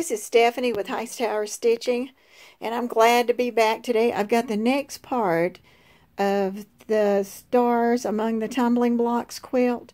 This is Stephanie with Hightower Stitching, and I'm glad to be back today. I've got the next part of the Stars Among the Tumbling Blocks quilt,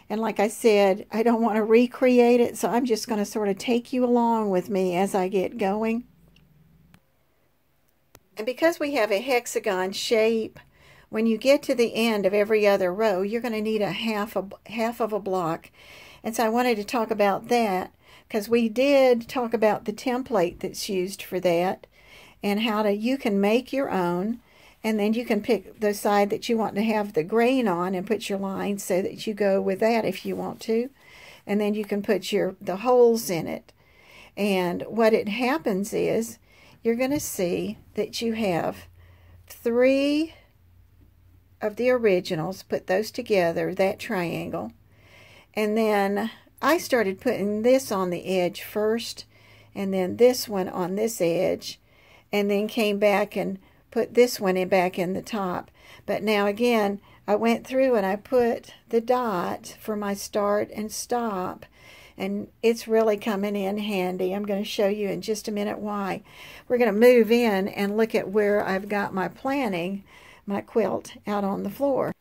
and like I said, I don't want to recreate it, so I'm just going to sort of take you along with me as I get going. And because we have a hexagon shape, when you get to the end of every other row, you're going to need a half of a block. And so I wanted to talk about that, because we did talk about the template that's used for that and how you can make your own, and then you can pick the side that you want to have the grain on and put your lines so that you go with that if you want to, and then you can put the holes in it. And what it happens is you're going to see that you have 3 of the originals, put those together, that triangle, and then I started putting this on the edge first, and then this one on this edge, and then came back and put this one back in the top. But now again, I went through and I put the dot for my start and stop, and it's really coming in handy. I'm going to show you in just a minute why. We're going to move in and look at where I've got my planning, my quilt out on the floor.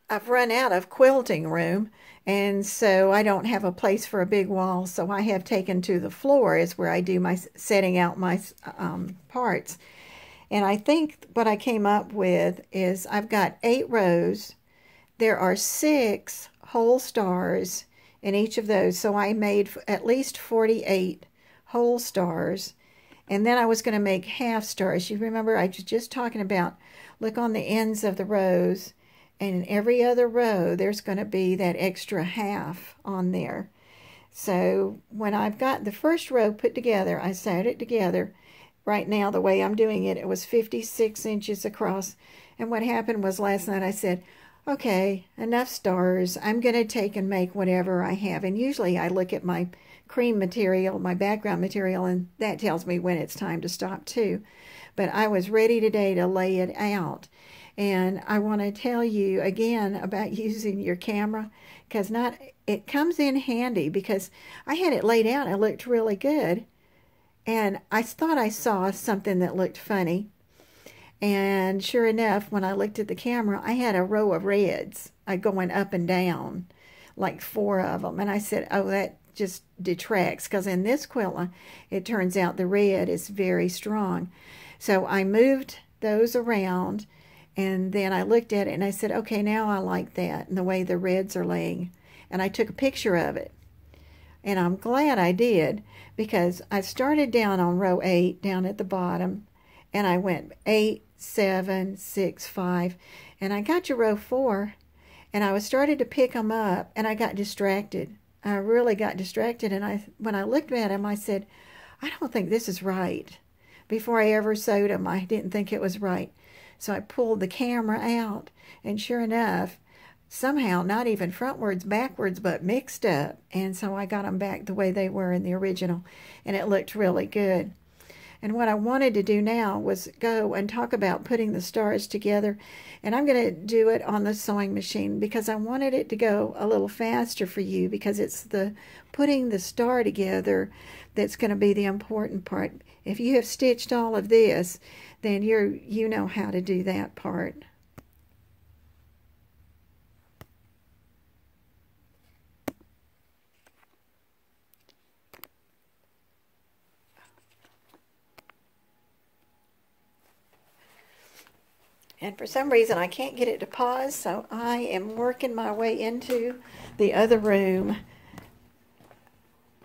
I've run out of quilting room, and so I don't have a place for a big wall, so I have taken to the floor is where I do my setting out my parts. And I think what I came up with is I've got 8 rows. There are 6 whole stars in each of those, so I made at least 48 whole stars. And then I was going to make half stars. You remember I was just talking about, look on the ends of the rows, and in every other row there's going to be that extra half on there. So when I've got the first row put together, I sewed it together. Right now the way I'm doing it, it was 56 inches across. And what happened was last night I said, okay, enough stars. I'm going to take and make whatever I have. And usually I look at my cream material, my background material, and that tells me when it's time to stop too. But I was ready today to lay it out. And I want to tell you again about using your camera, because it comes in handy, because I had it laid out and it looked really good. And I thought I saw something that looked funny. And sure enough, when I looked at the camera, I had a row of reds going up and down, like 4 of them. And I said, oh, that just detracts, because in this quilt, it turns out the red is very strong. So I moved those around, and then I looked at it and I said, okay, now I like that and the way the reds are laying. And I took a picture of it. And I'm glad I did, because I started down on row 8, down at the bottom, and I went 8, 7, 6, 5, and I got to row 4, and I started to pick them up, and I got distracted. I really got distracted, and when I looked at them, I said, I don't think this is right. Before I ever sewed them, I didn't think it was right. So I pulled the camera out, and sure enough, somehow not even frontwards, backwards, but mixed up. And so I got them back the way they were in the original, and it looked really good. And what I wanted to do now was go and talk about putting the stars together. And I'm going to do it on the sewing machine, because I wanted it to go a little faster for you, because it's the putting the star together that's going to be the important part. If you have stitched all of this, then you know how to do that part. And for some reason I can't get it to pause, so I am working my way into the other room.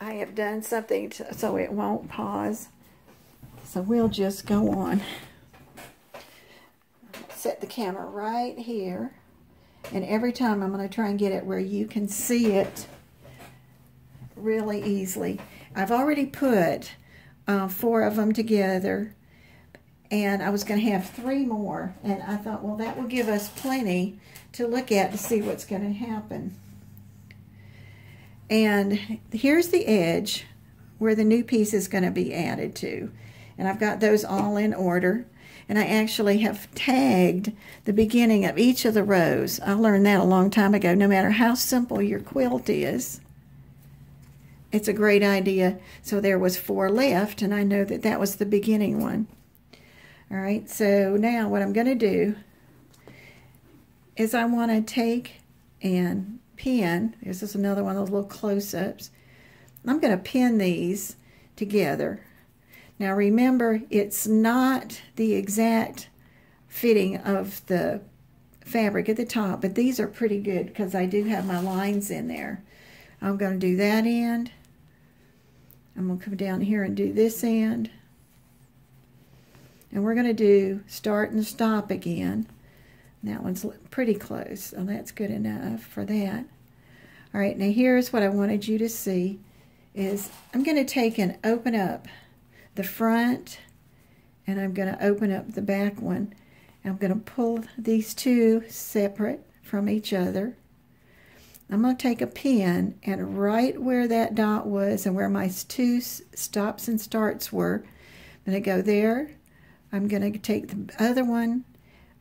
I have done something so it won't pause. So we'll just go on. Set the camera right here. And every time I'm going to try and get it where you can see it really easily. I've already put 4 of them together. And I was going to have 3 more. And I thought, well, that will give us plenty to look at to see what's going to happen. And here's the edge where the new piece is going to be added to. And I've got those all in order. And I actually have tagged the beginning of each of the rows. I learned that a long time ago. No matter how simple your quilt is, it's a great idea. So there was 4 left, and I know that that was the beginning one. All right, so now what I'm going to do is I want to take and pin. This is another one of those little close-ups. I'm going to pin these together. Now remember, it's not the exact fitting of the fabric at the top, but these are pretty good because I do have my lines in there. I'm going to do that end. I'm going to come down here and do this end. And we're going to do start and stop again. That one's pretty close, so that's good enough for that. All right, now here's what I wanted you to see is I'm going to take and open up the front, and I'm going to open up the back one. I'm going to pull these two separate from each other. I'm going to take a pin, and right where that dot was and where my 2 stops and starts were, I'm going to go there. I'm going to take the other one,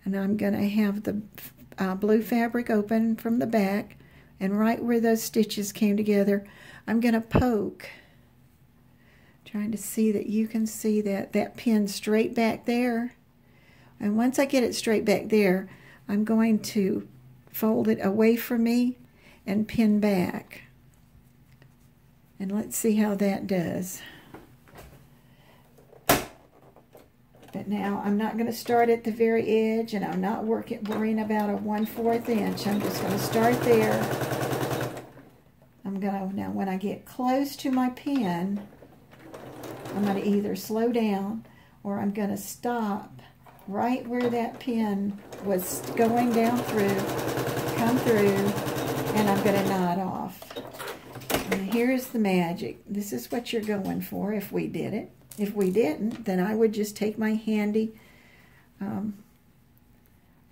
and I'm going to have the blue fabric open from the back, and right where those stitches came together, I'm going to poke, trying to see that you can see that pin straight back there. And once I get it straight back there, I'm going to fold it away from me and pin back. And let's see how that does. But now I'm not going to start at the very edge, and I'm not worrying about a 1/4 inch. I'm just going to start there. Now when I get close to my pin, I'm going to either slow down or I'm going to stop right where that pin was going down through, come through, and I'm going to knot off. And here's the magic. This is what you're going for if we did it. If we didn't, then I would just take my handy,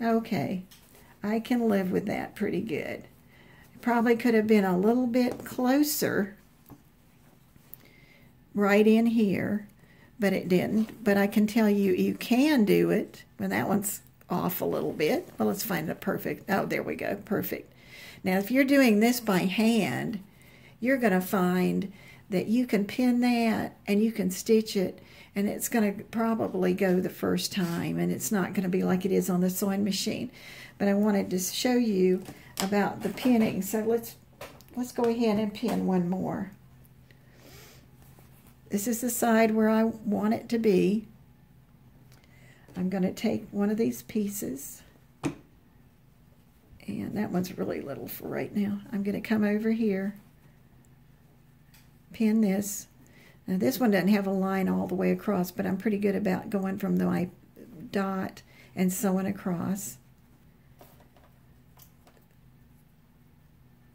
okay, I can live with that pretty good. It probably could have been a little bit closer right in here, but it didn't. But I can tell you, you can do it. Well, that one's off a little bit. Well, let's find a perfect, oh, there we go, perfect. Now, if you're doing this by hand, you're going to find that you can pin that and you can stitch it, and it's going to probably go the first time, and it's not going to be like it is on the sewing machine. But I wanted to show you about the pinning, so let's go ahead and pin one more. This is the side where I want it to be. I'm going to take one of these pieces, and that one's really little for right now. I'm going to come over here, pin this. Now this one doesn't have a line all the way across, but I'm pretty good about going from my dot and sewing across.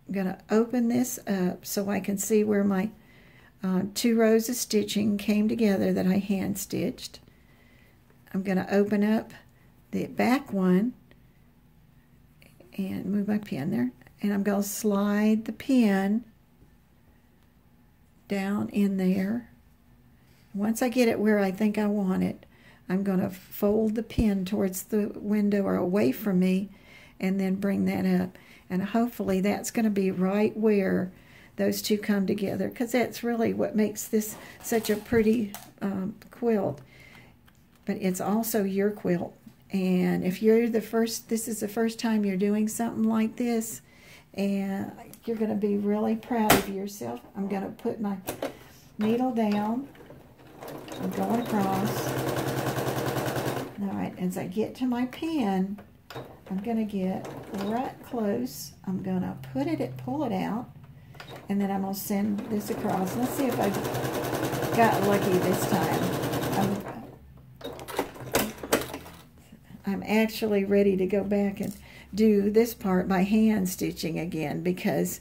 I'm going to open this up so I can see where my 2 rows of stitching came together that I hand stitched. I'm going to open up the back one and move my pin there, and I'm going to slide the pin down in there. Once I get it where I think I want it, I'm going to fold the pin towards the window or away from me, and then bring that up, and hopefully that's going to be right where those two come together, because that's really what makes this such a pretty quilt. But it's also your quilt, and if you're this is the first time you're doing something like this, and you're going to be really proud of yourself. I'm going to put my needle down. I'm going across. All right, as I get to my pin, I'm going to get right close. I'm going to pull it out, and then I'm going to send this across. Let's see if I got lucky this time. I'm actually ready to go back and do this part by hand stitching again, because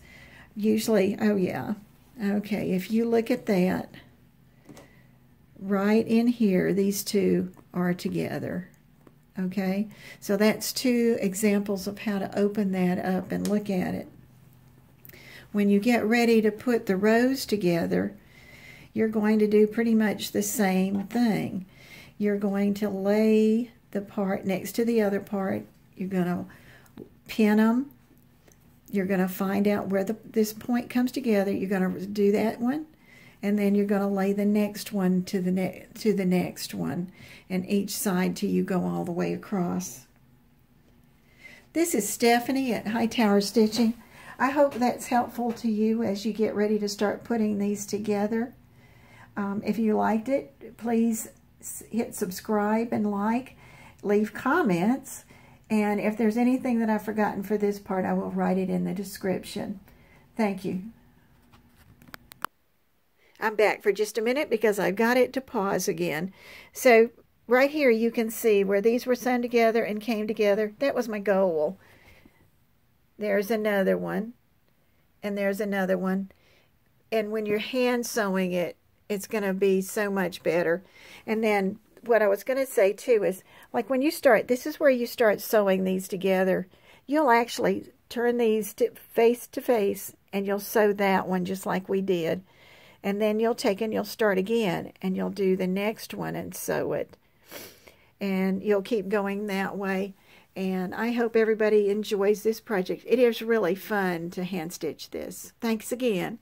usually, oh yeah, okay, if you look at that, right in here, these two are together, okay? So that's 2 examples of how to open that up and look at it. When you get ready to put the rows together, you're going to do pretty much the same thing. You're going to lay the part next to the other part. You're going to pin them, you're going to find out where this point comes together. You're going to do that one, and then you're going to lay the next one to the next one, and each side till you go all the way across. This is Stephanie at Hightower Stitching. I hope that's helpful to you as you get ready to start putting these together. If you liked it, please hit subscribe and like, leave comments, and if there's anything that I've forgotten for this part, I will write it in the description. Thank you. I'm back for just a minute because I've got it to pause again. So right here you can see where these were sewn together and came together. That was my goal. There's another one, and there's another one. And when you're hand sewing it, it's going to be so much better. And then what I was going to say too is, like when you start, this is where you start sewing these together. You'll actually turn these face to face, and you'll sew that one just like we did. And then you'll take and you'll start again, and you'll do the next one and sew it. And you'll keep going that way. And I hope everybody enjoys this project. It is really fun to hand stitch this. Thanks again.